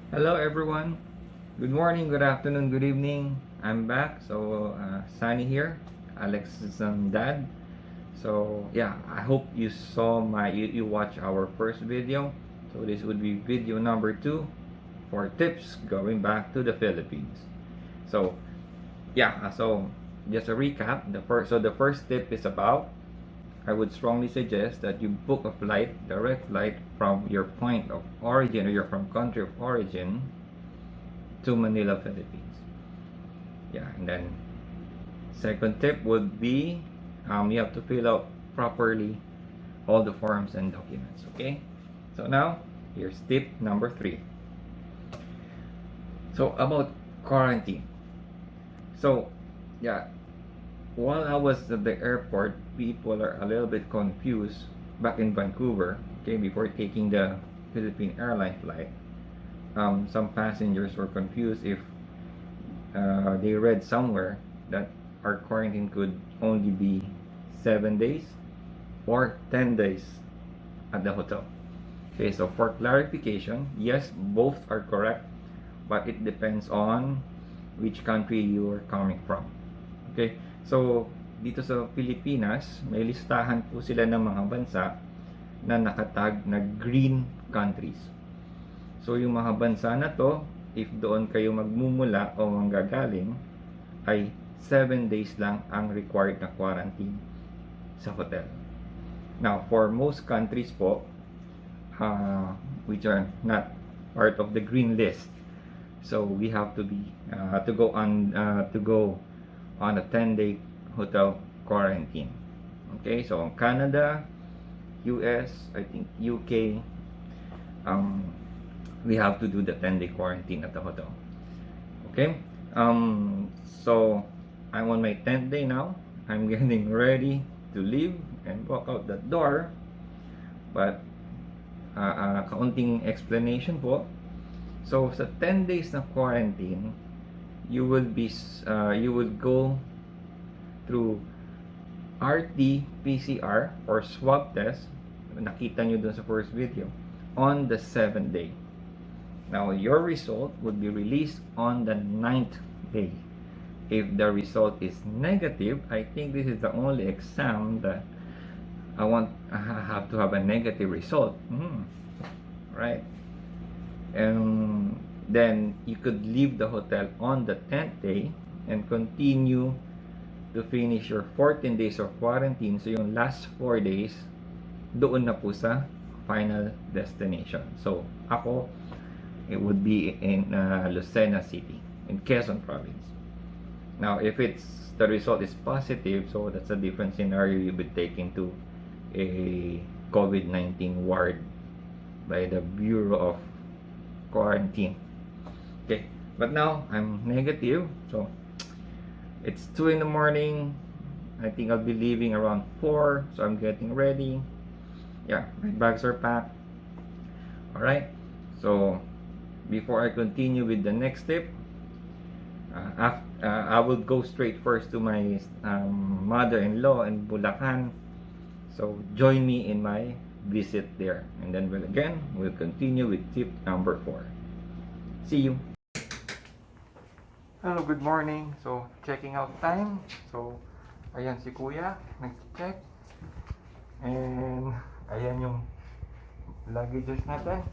Hello everyone. Good morning, good afternoon, good evening. I'm back. So Sunny here, Alex's dad. So yeah, I hope you saw you watched our first video. So this would be video number 2 for tips going back to the Philippines. So yeah, so just a recap. The first tip is about, I would strongly suggest that you book a flight, direct flight from your point of origin or your from country of origin to Manila, Philippines. Yeah, and then second tip would be you have to fill out properly all the forms and documents. Okay, so now here's tip number 3. So about quarantine. So yeah, while I was at the airport, people are a little bit confused back in Vancouver, okay, before taking the Philippine airline flight. Some passengers were confused if they read somewhere that our quarantine could only be 7 days or 10 days at the hotel. Okay, so for clarification, yes, both are correct, but it depends on which country you are coming from. Okay, so dito sa Pilipinas, may listahan po sila ng mga bansa na nakatag na green countries. So yung mga bansa na to, if doon kayo magmumula o manggagaling, ay 7 days lang ang required na quarantine sa hotel. Now, for most countries po, which are not part of the green list, so we have to be to go on a 10-day hotel quarantine. Okay, so Canada, US, I think UK, we have to do the 10-day quarantine at the hotel. Okay, so I'm on my 10th day now. I'm getting ready to leave and walk out the door, but kaunting explanation po. So sa 10 days na quarantine, you will go through RT PCR or swab test, nakita nyo dun sa first video, on the 7th day. Now your result would be released on the 9th day. If the result is negative, I think this is the only exam that I have to have a negative result. Right? And then you could leave the hotel on the 10th day and continue to finish your 14 days of quarantine. So yung last 4 days, doon na po sa final destination. So ako, it would be in Lucena City, in Quezon province. Now, if the result is positive, so that's a different scenario. You'll be taken to a COVID-19 ward by the Bureau of Quarantine. Okay, but now I'm negative, so it's 2 in the morning. I think I'll be leaving around 4, so I'm getting ready. Yeah, my bags are packed. All right, so before I continue with the next tip, I will go straight first to my mother-in-law in Bulacan. So join me in my visit there, and then we'll continue with tip number 4. See you. Hello, good morning. So checking out time. So ayan si Kuya, nag-check. And ayan yung luggages natin.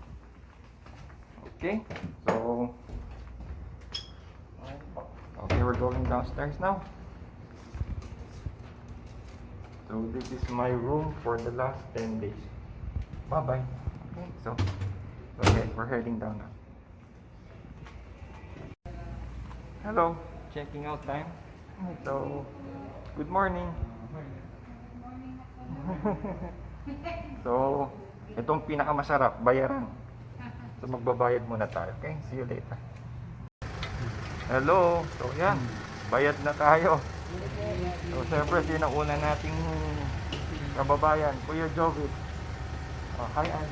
Okay, so okay, we're going downstairs now. So this is my room for the last 10 days. Bye-bye. Okay, so okay, we're heading down now. Hello, checking out time. So, good morning. So, itong pinakamasarap, bayaran. So magbabayad muna tayo. Okay, see you later. Hello, so yan, bayad na tayo. So siyempre, sino una nating kababayan? Kuya Jovit. Oh, hi, Ann.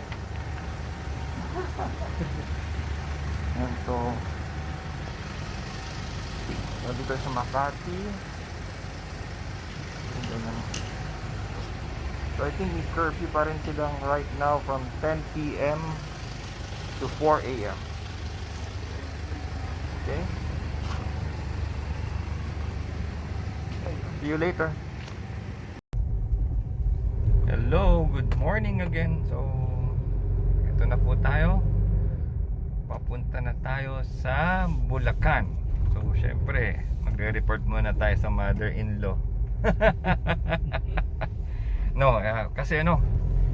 Yan, so dito sa Makati. So I think may curfew pa rin silang right now from 10 p.m. to 4 a.m. Okay. See you later. Hello, good morning again. So, ito na po tayo. Papunta na tayo sa Bulacan. So, syempre, magre-report muna tayo sa mother-in-law. No, kasi ano,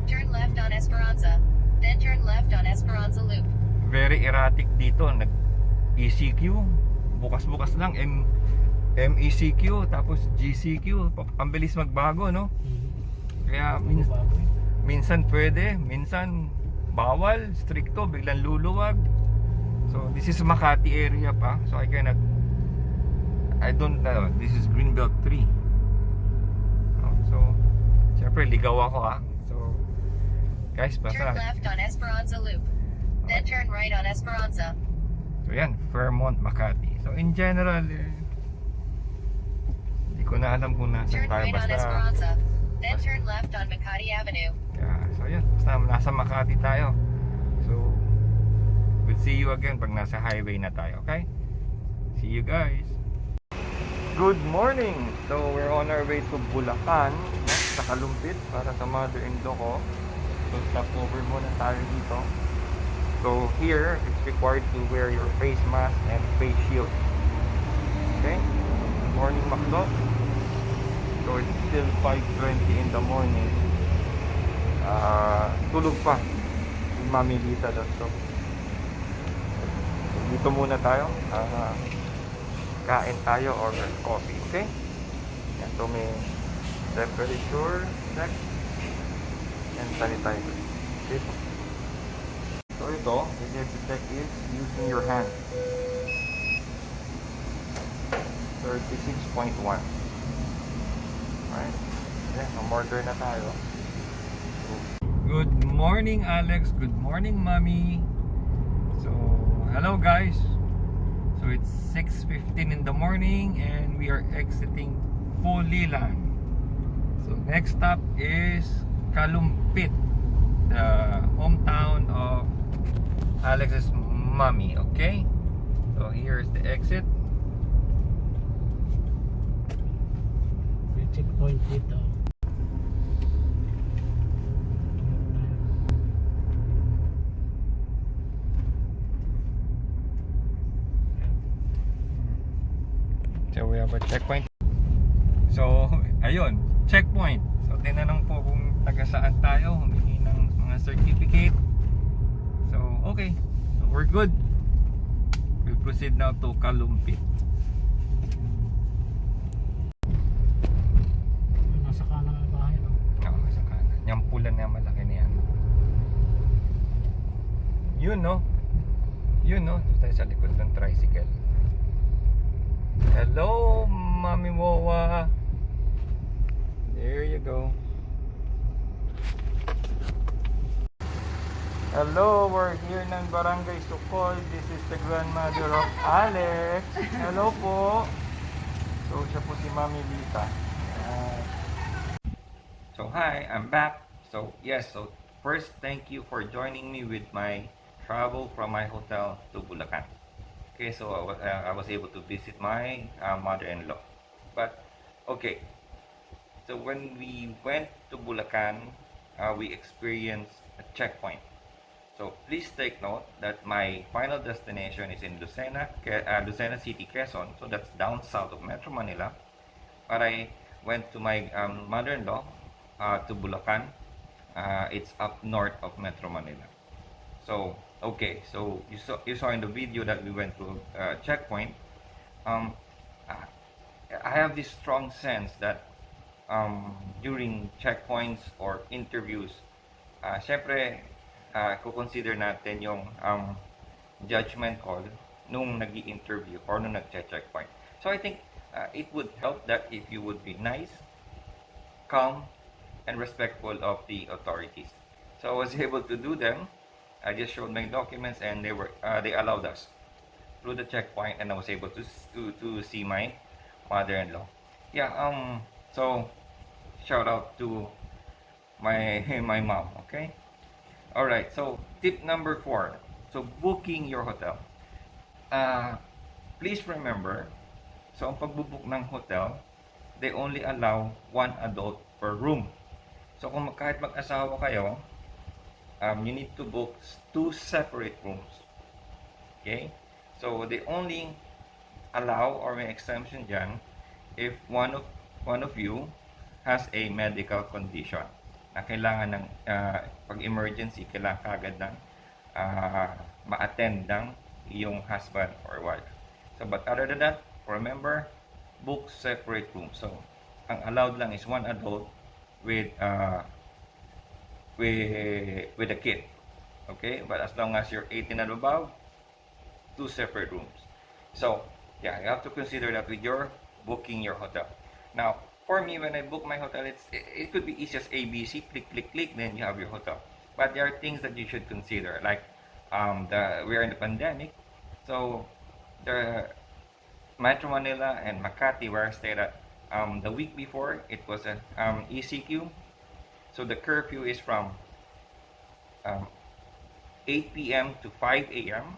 turn left on Esperanza, then turn left on Esperanza Loop. Very erratic dito. ECQ, bukas-bukas lang, MECQ, tapos GCQ, ang bilis magbago, no? Kaya minsan pwede, minsan bawal, stricto, biglang luluwag. So this is Makati area pa, so I don't know, this is Greenbelt 3. So syempre ligaw ako so guys, turn left on Esperanza Loop, then turn right on Esperanza. So yan, Fairmont, Makati. So in general, hindi ko na alam kung nasa turn tayo, right on Esperanza, then turn left on Makati Avenue. Yeah, so yan, basta nasa Makati tayo. So we'll see you again pag nasa highway na tayo, okay? See you guys. Good morning. So we're on our way to Bulacan, sa Kalumpit, para sa mother-in-law ko. So stop over muna tayo dito. So here, it's required to wear your face mask and face shield. Okay? Good morning, Macdo. So it's still 5:20 in the morning. Tulog pa si Mami Lita doon. So dito muna tayo. Kain tayo or coffee. Okay? Yan, so may temperature check and sanitizer. Okay? So ito, the need to check is using your hand. 36.1. Alright. Okay, umorder na tayo. Good morning, Alex. Good morning, Mommy. So, hello guys. So it's 6:15 in the morning and we are exiting Pulilan. So next stop is Kalumpit, the hometown of Alex's mommy. Okay, so here's the exit. May checkpoint dito. So we have a checkpoint. So ayun, checkpoint. So tinanong po kung taga saan tayo, humingi ng mga certificate. So okay, so we're good. We proceed now to Kalumpit. Nasa kanan ng bahay, no? Oo, sa kanan. Yung pula na malaki na yan. Yun, no? Yun, no? Ito tayo sa likod ng tricycle. Hello, Mami Wawa. There you go. Hello, we're here ng Barangay Sukol. This is the grandmother of Alex. Hello po. So, siya po si Mami Lita. So, hi, I'm back. So, yes, so first, thank you for joining me with my travel from my hotel to Bulacan. Okay, so I was able to visit my mother-in-law. But, okay, so when we went to Bulacan, we experienced a checkpoint. So please take note that my final destination is in Lucena City, Quezon. So that's down south of Metro Manila. But I went to my mother-in-law to Bulacan. It's up north of Metro Manila. So okay, so you saw in the video that we went to checkpoint. I have this strong sense that during checkpoints or interviews, syempre ko-consider natin yung judgment call nung nag-i-interview or nung nag-checkpoint. So I think it would help that if you would be nice, calm, and respectful of the authorities. So I was able to do them. I just showed my documents and they allowed us through the checkpoint, and I was able to see my mother-in-law. Yeah, so shout out to my mom. Okay, all right. So tip number 4. So booking your hotel. please remember, so ang pagbubook ng hotel, they only allow one adult per room. So kung kahit mag-asawa kayo, you need to book 2 separate rooms. Okay? So they only allow or may exemption dyan if one of you has a medical condition na kailangan ng pag emergency, kailangan kagad ng ma-attend ng iyong husband or wife. So but other than that, remember, book separate rooms. So ang allowed lang is one adult with a kid. Okay? But as long as you're 18 and above, 2 separate rooms. So yeah, you have to consider that with your booking your hotel. Now, for me, when I book my hotel, it could be easy as ABC, click, click, click, then you have your hotel. But there are things that you should consider, like we are in the pandemic, so the Metro Manila and Makati, where I stayed at, the week before, it was a ECQ. So the curfew is from 8 p.m. to 5 a.m.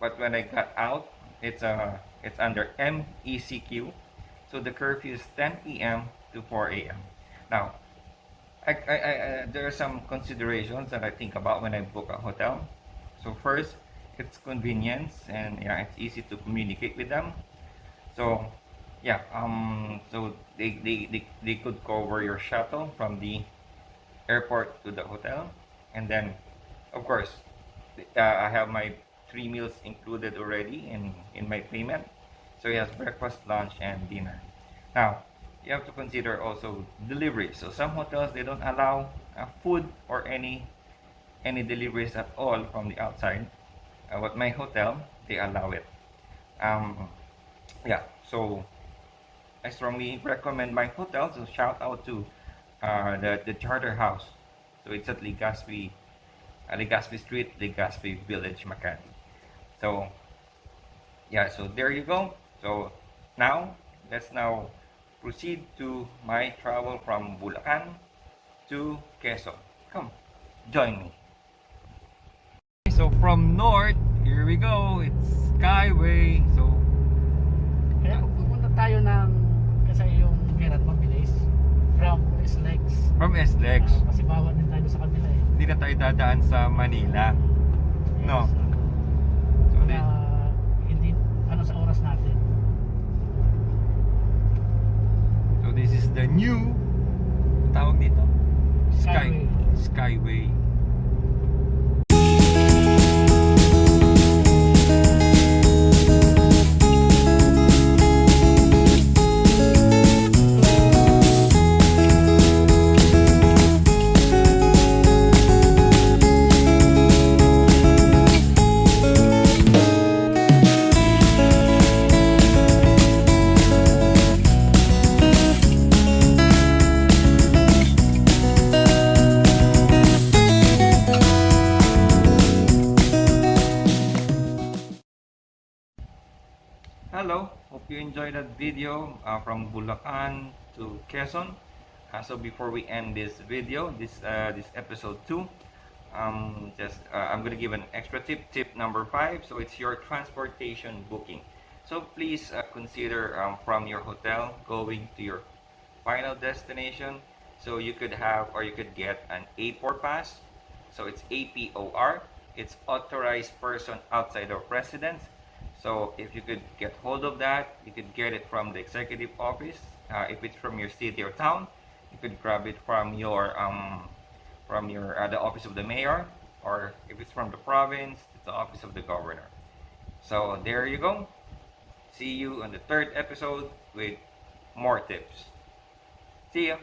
But when I got out, it's under MECQ. So the curfew is 10 p.m. to 4 a.m. Now, there are some considerations that I think about when I book a hotel. So first, it's convenience, and yeah, it's easy to communicate with them. So yeah, so they could cover your shuttle from the airport to the hotel, and then of course I have my 3 meals included already in my payment. So it has breakfast, lunch, and dinner. Now you have to consider also deliveries. So some hotels, they don't allow food or any deliveries at all from the outside. But my hotel, they allow it. Yeah, so I strongly recommend my hotel. So shout out to the Charter House. So it's at Legazpi Street, Legazpi Village, Makati. So yeah, so there you go. So let's now proceed to my travel from Bulacan to Quezon. Come, join me. So from north, here we go. It's Skyway. So Kaya pupunta tayo ng kasi yung Merat mabilis from SLEX. From SLEX, Kasi bawal din tayo sa kabila eh. hindi na tayo dadaan sa Manila. No. So Para hindi ano sa oras natin. So this is the new tawag dito, Skyway. Hello, hope you enjoyed that video from Bulacan to Quezon. So before we end this video, this episode 2, I'm gonna give an extra tip number 5. So it's your transportation booking. So please consider from your hotel going to your final destination. So you could have or you could get an APOR pass. So it's APOR. It's authorized person outside of residence. So if you could get hold of that, you could get it from the executive office. If it's from your city or town, you could grab it from your the office of the mayor, or if it's from the province, it's the office of the governor. So there you go. See you on the 3rd episode with more tips. See ya.